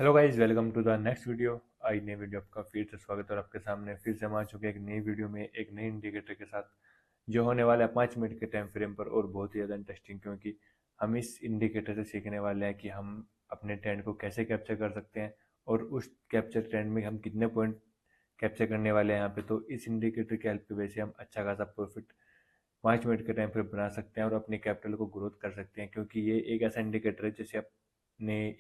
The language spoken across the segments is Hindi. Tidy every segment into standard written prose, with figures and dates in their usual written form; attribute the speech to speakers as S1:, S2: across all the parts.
S1: Hello guys, welcome to the next video. आज नई वीडियो आपका फिर से स्वागत है और आपके सामने फिर से हम आ चुके हैं एक नई वीडियो में एक नई इंडिकेटर के साथ जो होने वाला है 5 मिनट के टाइम फ्रेम पर और बहुत ही ज़्यादा इंटरेस्टिंग, क्योंकि हम इस इंडिकेटर से सीखने वाले हैं कि हम अपने ट्रेंड को कैसे कैप्चर कर सकते हैं और उस कैप्चर ट्रेंड में हम कितने पॉइंट कैप्चर करने वाले हैं यहाँ पे। तो इस इंडिकेटर की हेल्प की वजह से हम अच्छा खासा प्रॉफिट 5 मिनट के टाइम फ्रेम बना सकते हैं और अपने कैपिटल को ग्रोथ कर सकते हैं, क्योंकि ये एक ऐसा इंडिकेटर है जैसे आपने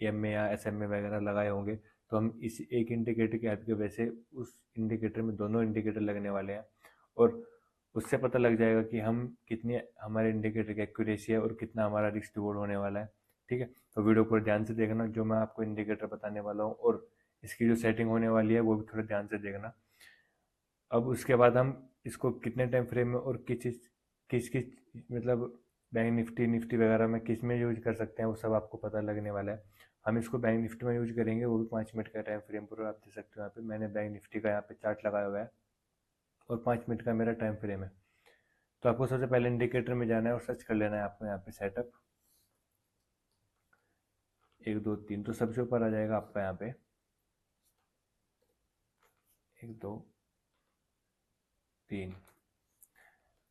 S1: एम ए या एस एम ए वगैरह लगाए होंगे। तो हम इस एक इंडिकेटर की हेल्प की वजह से उस इंडिकेटर में दोनों इंडिकेटर लगने वाले हैं और उससे पता लग जाएगा कि हम कितनी हमारे इंडिकेटर की एक्यूरेसी है और कितना हमारा रिस्क रिवॉर्ड होने वाला है। ठीक है, तो वीडियो को ध्यान से देखना, जो मैं आपको इंडिकेटर बताने वाला हूँ और इसकी जो सेटिंग होने वाली है वो भी थोड़ा ध्यान से देखना। अब उसके बाद हम इसको कितने टाइम फ्रेम में और किस किस मतलब बैंक निफ्टी निफ्टी वगैरह में किस में यूज कर सकते हैं वो सब आपको पता लगने वाला है। हम इसको बैंक निफ्टी में यूज करेंगे, वो भी 5 मिनट का टाइम फ्रेम पर। आप देख सकते हो यहाँ पे मैंने बैंक निफ्टी का यहाँ पे चार्ट लगाया हुआ है और 5 मिनट का मेरा टाइम फ्रेम है। तो आपको सबसे पहले इंडिकेटर में जाना है और सर्च कर लेना है आपको यहाँ पे सेटअप 1 2 3। तो सबसे ऊपर आ जाएगा आपका यहाँ पे 1 2 3।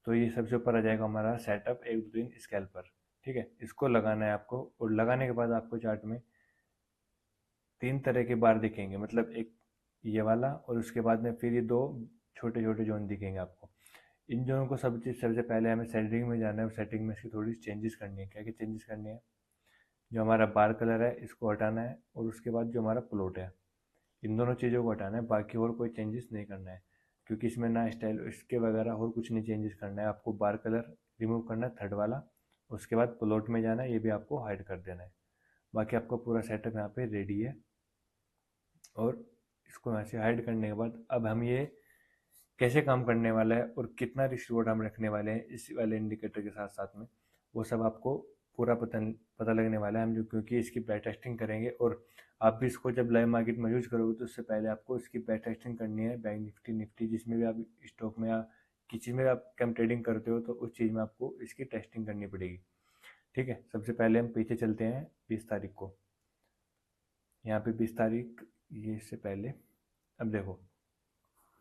S1: तो ये सबसे ऊपर आ जाएगा हमारा सेटअप 1 2 3 स्केल पर। ठीक है, इसको लगाना है आपको और लगाने के बाद आपको चार्ट में 3 तरह के बार दिखेंगे, मतलब एक ये वाला और उसके बाद में फिर ये दो छोटे छोटे जोन दिखेंगे आपको। इन जोनों को सबसे पहले हमें सेटिंग में जाना है और सेटिंग में इसकी थोड़ी चेंजेस करनी है। क्या क्या चेंजेस करनी है? जो हमारा बार कलर है इसको हटाना है और उसके बाद जो हमारा प्लॉट है इन दोनों चीज़ों को हटाना है, बाकी और कोई चेंजेस नहीं करना है, क्योंकि इसमें ना स्टाइल इसके वगैरह और कुछ नहीं चेंजेस करना है। आपको बार कलर रिमूव करना है, थर्ड वाला। उसके बाद प्लॉट में जाना है, ये भी आपको हाइड कर देना है। बाकी आपका पूरा सेटअप यहाँ पे रेडी है। और इसको यहाँ से हाइड करने के बाद अब हम ये कैसे काम करने वाला है और कितना रिवॉर्ड हम रखने वाले हैं इस वाले इंडिकेटर के साथ साथ में, वो सब आपको पूरा पता लगने वाला है। हम जो क्योंकि इसकी बैक टेस्टिंग करेंगे और आप भी इसको जब लाइव मार्केट में यूज करोगे तो उससे पहले आपको इसकी बैक टेस्टिंग करनी है। बैंक निफ्टी निफ्टी जिसमें भी आप स्टॉक में या किसी चीज़ में आप कम ट्रेडिंग करते हो तो उस चीज़ में आपको इसकी टेस्टिंग करनी पड़ेगी। ठीक है, सबसे पहले हम पीछे चलते हैं 20 तारीख को। यहाँ पे 20 तारीख, ये इससे पहले अब देखो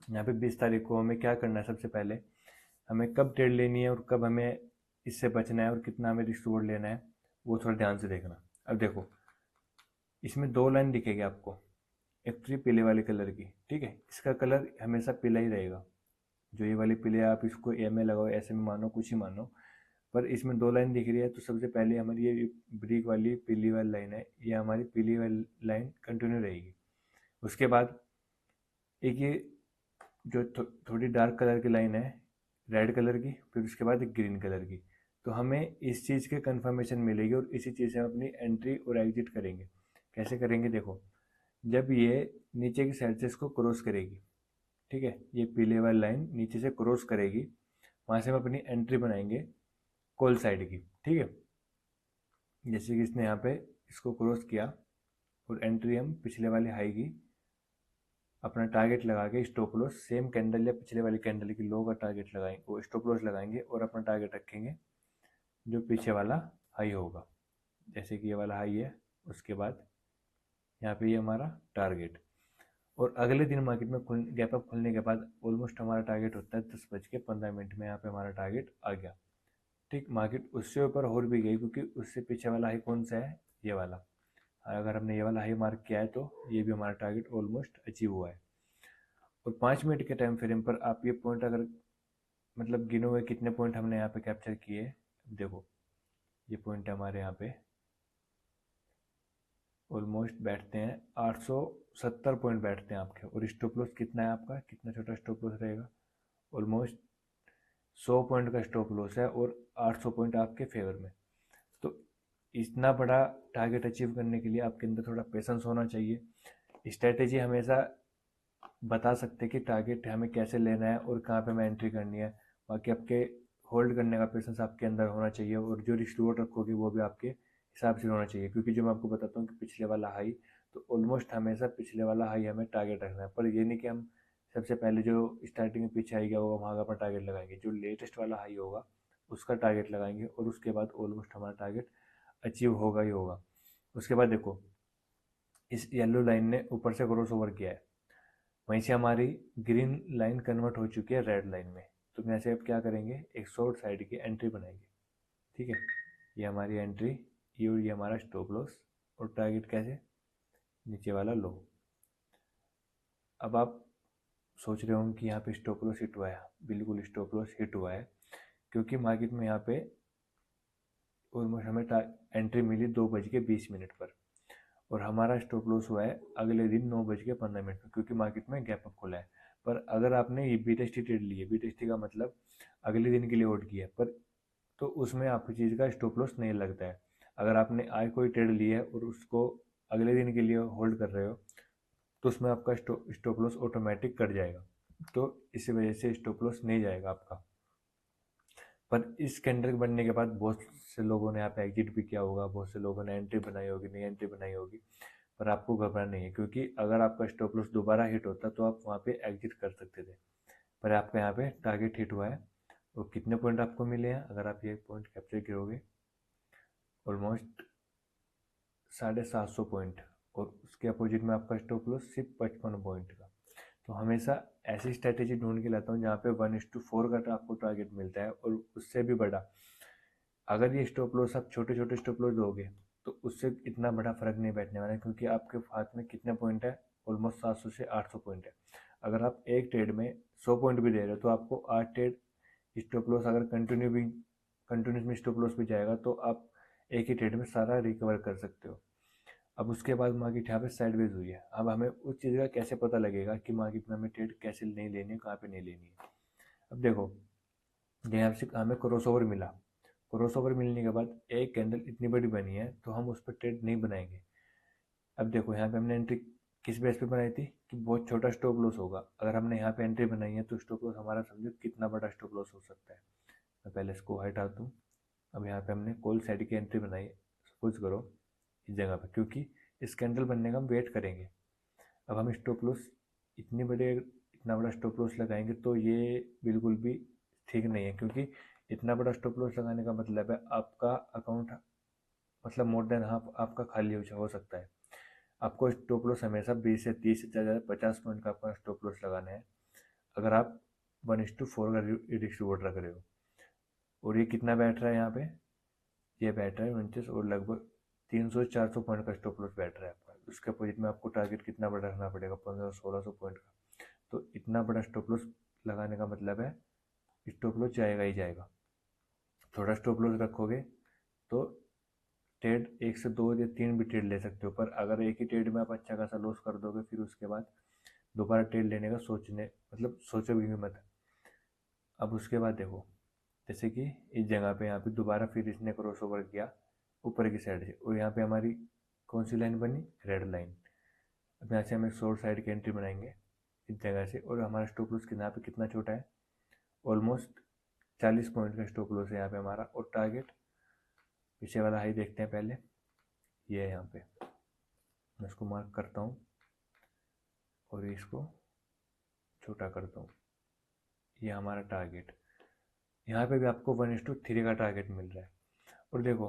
S1: यहाँ पे 20 तारीख को हमें क्या करना है। सबसे पहले हमें कब ट्रेड लेनी है और कब हमें इससे बचना है और कितना हमें रिस्क रिवॉर्ड लेना है वो थोड़ा ध्यान से देखना। अब देखो इसमें दो लाइन दिखेगी आपको, एक तो ये पीले वाले कलर की। ठीक है, इसका कलर हमेशा पीला ही रहेगा। जो ये वाली पीले, आप इसको ए में लगाओ, ऐसे में मानो, कुछ ही मानो, पर इसमें दो लाइन दिख रही है। तो सबसे पहले हमारी ये ब्रिक वाली पीली वाली लाइन है, ये हमारी पीली वाली लाइन कंटिन्यू रहेगी। उसके बाद एक ये जो थोड़ी डार्क कलर की लाइन है रेड कलर की, फिर उसके बाद एक ग्रीन कलर की। तो हमें इस चीज़ की कंफर्मेशन मिलेगी और इसी चीज़ से हम अपनी एंट्री और एग्जिट करेंगे। कैसे करेंगे? देखो, जब ये नीचे की साइड से इसको क्रॉस करेगी, ठीक है, ये पीले वाली लाइन नीचे से क्रॉस करेगी, वहाँ से हम अपनी एंट्री बनाएंगे कॉल साइड की। ठीक है, जैसे कि इसने यहाँ पे इसको क्रॉस किया और एंट्री हम पिछले वाली हाई की अपना टारगेट लगा के स्टॉप लॉस सेम कैंडल या पिछले वाली कैंडल की लो का टारगेट लगाएंगे, वो स्टॉप लॉस लगाएंगे और अपना टारगेट रखेंगे जो पीछे वाला हाई होगा। जैसे कि ये वाला हाई है, उसके बाद यहाँ पे ये हमारा टारगेट। और अगले दिन मार्केट में गैप अप खुलने के बाद ऑलमोस्ट हमारा टारगेट होता है 10:15 में। यहाँ पे हमारा टारगेट आ गया। ठीक, मार्केट उससे ऊपर और भी गई क्योंकि उससे पीछे वाला हाई कौन सा है? ये वाला। अगर हमने ये वाला हाई मार्क किया है तो ये भी हमारा टारगेट ऑलमोस्ट अचीव हुआ है। और 5 मिनट के टाइम फ्रेम पर आप ये पॉइंट अगर मतलब गिनो हुए कितने पॉइंट हमने यहाँ पे कैप्चर किए। देखो ये पॉइंट हमारे यहाँ पे ऑलमोस्ट बैठते हैं 870 पॉइंट बैठते हैं आपके। और स्टॉप लॉस कितना है आपका? कितना छोटा स्टॉप लॉस रहेगा? ऑलमोस्ट 100 पॉइंट का स्टॉप लॉस है और 800 पॉइंट आपके फेवर में। तो इतना बड़ा टारगेट अचीव करने के लिए आपके अंदर थोड़ा पेशेंस होना चाहिए। स्ट्रेटेजी हमेशा बता सकते हैं कि टारगेट हमें कैसे लेना है और कहाँ पे हमें एंट्री करनी है। बाकी आपके होल्ड करने का पेशेंस आपके अंदर होना चाहिए और जो रिस्क रिवॉर्ड रखोगे वो भी आपके हिसाब से होना चाहिए। क्योंकि जो मैं आपको बताता हूँ कि पिछले वाला हाई, तो ऑलमोस्ट हमेशा पिछले वाला हाई हमें टारगेट रखना है। पर ये नहीं कि हम सबसे पहले जो स्टार्टिंग में पीछे आएगा वो वहाँ का अपना टारगेट लगाएंगे। जो लेटेस्ट वाला हाई होगा उसका टारगेट लगाएंगे और उसके बाद ऑलमोस्ट हमारा टारगेट अचीव होगा ही होगा। उसके बाद देखो इस येलो लाइन ने ऊपर से क्रॉस ओवर किया है, वहीं से हमारी ग्रीन लाइन कन्वर्ट हो चुकी है रेड लाइन में। तो यहाँ से अब क्या करेंगे, एक शॉर्ट साइड की एंट्री बनाएंगे। ठीक है, ये हमारी एंट्री, ये हमारा स्टॉप लॉस, और टारगेट कैसे, नीचे वाला लो। अब आप सोच रहे होंगे कि यहाँ पे स्टॉप लॉस हिट हुआ है। बिल्कुल स्टॉप लॉस हिट हुआ है, क्योंकि मार्केट में यहाँ पे ऑलमोस्ट हमें एंट्री मिली 2:20 पर, और हमारा स्टॉप लॉस हुआ है अगले दिन 9:15 पर, क्योंकि मार्केट में गैप अप खुला है। पर अगर आपने ये BTST ट्रेड ली है, BTST का मतलब अगले दिन के लिए होल्ड किया है, पर तो उसमें आपकी चीज़ का स्टॉप लॉस नहीं लगता है। अगर आपने आज कोई ट्रेड ली है और उसको अगले दिन के लिए होल्ड कर रहे हो, तो उसमें आपका स्टॉप लॉस ऑटोमेटिक कट जाएगा, तो इसी वजह से स्टॉप लॉस नहीं जाएगा आपका। पर इस कैंडल बनने के बाद बहुत से लोगों ने यहाँ पे एग्जिट भी किया होगा, बहुत से लोगों ने एंट्री बनाई होगी, नई एंट्री बनाई होगी। पर आपको घबराना नहीं है, क्योंकि अगर आपका स्टॉप लॉस दोबारा हिट होता तो आप वहाँ पे एग्जिट कर सकते थे। पर आपका यहाँ पे टारगेट हिट हुआ है। और कितने पॉइंट आपको मिले हैं, अगर आप ये पॉइंट कैप्चर करोगे, ऑलमोस्ट 750 पॉइंट, और उसके अपोजिट में आपका स्टॉप लॉस सिर्फ 55 पॉइंट का। तो हमेशा ऐसी स्ट्रैटेजी ढूंढ के लाता हूँ जहाँ पे 1:4 का आपको टारगेट मिलता है, और उससे भी बड़ा। अगर ये स्टॉप लॉस आप छोटे छोटे स्टॉप लॉस दोगे तो उससे इतना बड़ा फर्क नहीं बैठने वाला है, क्योंकि आपके हाथ में कितने पॉइंट है, ऑलमोस्ट 700 से 800 पॉइंट है। अगर आप एक ट्रेड में 100 पॉइंट भी दे रहे हो, तो आपको 8 ट्रेड स्टॉप लॉस, अगर कंटिन्यूस में स्टॉप लॉस भी जाएगा, तो आप एक ही ट्रेड में सारा रिकवर कर सकते हो। अब उसके बाद मार्केट यहाँ पे साइडवेज हुई है। अब हमें उस चीज़ का कैसे पता लगेगा कि मार्केट में हमें ट्रेड कैसे नहीं लेनी है, कहाँ पे नहीं लेनी है। अब देखो, यहाँ से हमें क्रॉसओवर मिला, क्रॉसओवर मिलने के बाद एक कैंडल इतनी बड़ी बनी है, तो हम उस पर ट्रेड नहीं बनाएंगे। अब देखो, यहाँ पे हमने एंट्री किस बेस पे बनाई थी कि बहुत छोटा स्टॉप लॉस होगा। अगर हमने यहाँ पे एंट्री बनाई है तो स्टॉप लॉस हमारा समझो कितना बड़ा स्टॉप लॉस हो सकता है। मैं पहले इसको हटा दूँ। अब यहाँ पे हमने कॉल साइड की एंट्री बनाई है, सपोज करो इस जगह पे, क्योंकि इस कैंडल बनने का हम वेट करेंगे। अब हम स्टॉप लॉस इतना बड़ा स्टॉप लॉस लगाएंगे तो ये बिल्कुल भी ठीक नहीं है, क्योंकि इतना बड़ा स्टॉप लॉस लगाने का मतलब है आपका अकाउंट, मतलब मोर देन हाफ आपका खाली हो सकता है। आपको स्टॉप लॉस हमेशा 20 से 30 से ज़्यादा 50 पॉइंट का आपका स्टॉप लॉस लगाना है, अगर आप 1:4 का रिस्क रिवॉर्ड रख रहे हो। और ये कितना बैठ रहा है यहाँ पे, ये बैठ रहा है 29, और लगभग 300-400 पॉइंट का स्टॉप लॉस बैठ रहा है आपका। उसके अपोजिट में आपको टारगेट कितना बड़ा रखना पड़ेगा, 1500-1600 पॉइंट का। तो इतना बड़ा स्टॉप लॉस लगाने का मतलब है स्टॉप लॉस जाएगा ही जाएगा। थोड़ा स्टॉप लॉस रखोगे तो ट्रेड 1 से 2 या 3 भी ट्रेड ले सकते हो, पर अगर एक ही ट्रेड में आप अच्छा खासा लॉस कर दोगे, फिर उसके बाद दोबारा ट्रेड लेने का सोचोगे भी मत। अब उसके बाद देखो, जैसे कि इस जगह पे यहाँ पे दोबारा फिर इसने क्रॉस ओवर किया ऊपर की साइड से, और यहाँ पे हमारी कौन सी लाइन बनी, रेड लाइन। अब यहाँ से हम एक शॉर्ट साइड की एंट्री बनाएंगे इस जगह से, और हमारा स्टॉप लॉस यहाँ पे कितना छोटा है, ऑलमोस्ट 40 पॉइंट का स्टॉप लॉस है यहाँ पे हमारा। और टारगेट पीछे वाला हाई देखते हैं पहले, ये है यहाँ पे, मैं इसको मार्क करता हूँ और इसको छोटा करता हूँ। ये हमारा टारगेट, यहाँ पे भी आपको 1:3 का टारगेट मिल रहा है। और देखो,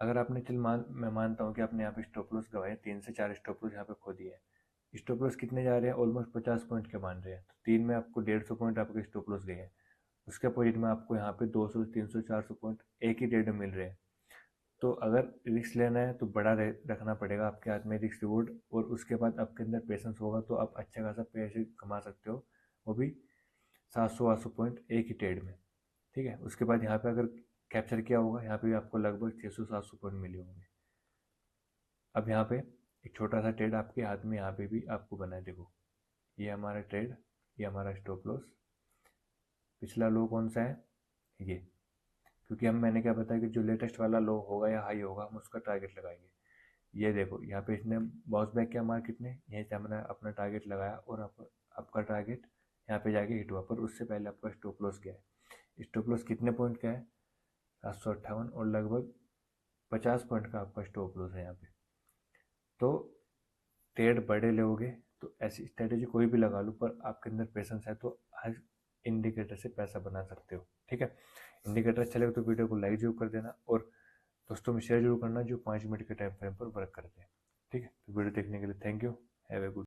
S1: अगर आपने मैं मानता हूँ कि आपने यहाँ पे स्टॉप लॉस गवाए, 3 से 4 स्टॉप लॉस यहाँ पे खो दिए हैं। स्टॉप लॉस कितने जा रहे हैं, ऑलमोस्ट 50 पॉइंट के मान रहे हैं, तो 3 में आपको 150 पॉइंट आपके स्टॉप लॉस गए हैं। उसके अपोजिट में आपको यहाँ पे 200-300-400 पॉइंट एक ही ट्रेड में मिल रहे हैं। तो अगर रिस्क लेना है तो बड़ा रखना पड़ेगा आपके हाथ में रिस्क रिवॉर्ड, और उसके बाद आपके अंदर पेशेंस होगा तो आप अच्छा खासा पैसे कमा सकते हो, वो भी 700-800 पॉइंट एक ही ट्रेड में। ठीक है, उसके बाद यहाँ पे अगर कैप्चर किया होगा, यहाँ पे भी आपको लगभग 600-700 पॉइंट मिले होंगे। अब यहाँ पे एक छोटा सा ट्रेड आपके हाथ में यहाँ पे भी आपको बना है, देखो ये हमारा ट्रेड, ये हमारा स्टॉप लॉस। पिछला लो कौन सा है, ये, क्योंकि मैंने क्या बताया कि जो लेटेस्ट वाला लो होगा या हाई होगा हम उसका टारगेट लगाएंगे। ये देखो, यहाँ पे इसने बाउंस बैक किया मार्केट ने, यहीं से हमने अपना टारगेट लगाया, और आपका टारगेट यहाँ पे जाके हिट हुआ, पर उससे पहले आपका स्टॉप लॉस क्या है, स्टॉप लॉस कितने पॉइंट का है, 758, और लगभग 50 पॉइंट का आपका स्टॉप लॉस है यहाँ पे। तो ट्रेड बड़े लोगे तो ऐसी स्ट्रेटेजी कोई भी लगा लो, पर आपके अंदर पेशेंस है तो हर इंडिकेटर से पैसा बना सकते हो। ठीक है, इंडिकेटर अच्छा लगे तो वीडियो को लाइक जरूर कर देना, और दोस्तों में शेयर जरूर करना जो 5 मिनट के टाइम फ्रेम पर वर्क करते हैं। ठीक है, तो वीडियो देखने के लिए thank you. Have a good